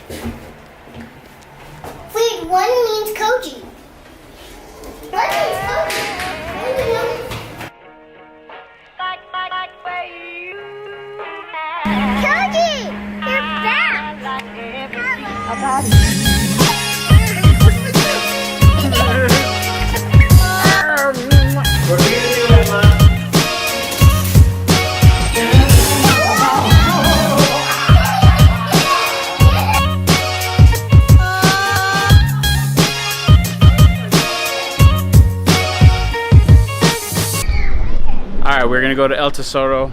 Wait, one means Koji. One means Koji. Koji, you're back. What are you gonna do, Emma? Alright, we're gonna go to El Tesoro.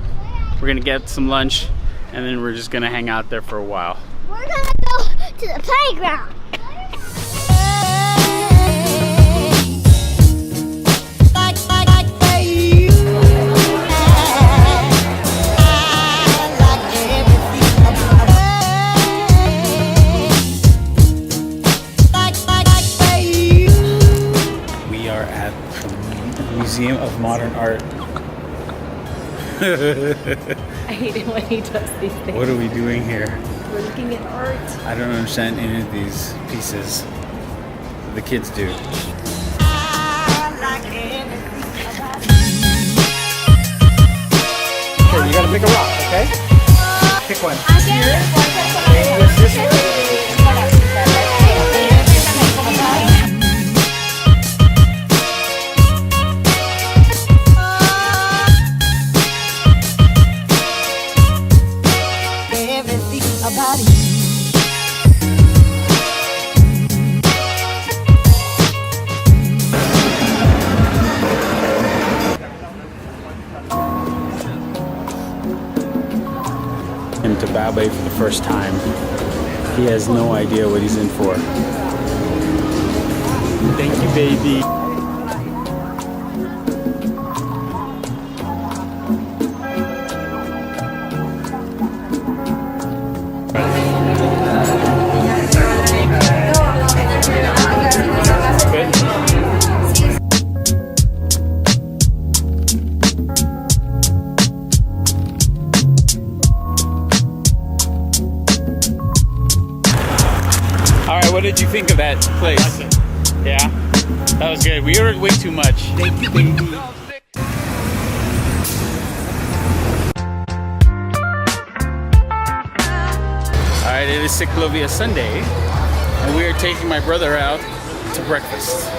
We're gonna get some lunch, and then we're just gonna hang out there for a while. We're gonna go to the playground. We are at the Museum of Modern Art. I hate it when he does these things. What are we doing here? We're looking at art. I don't understand any of these pieces. The kids do. Okay, you gotta pick a rock, okay? Pick one. Him to ballet for the first time. He has no idea what he's in for. Thank you, baby. Alright, what did you think of that place? I liked it. Yeah? That was good. We ordered way too much. Thank you, baby. Alright, it is Ciclovia Sunday, and we are taking my brother out to breakfast.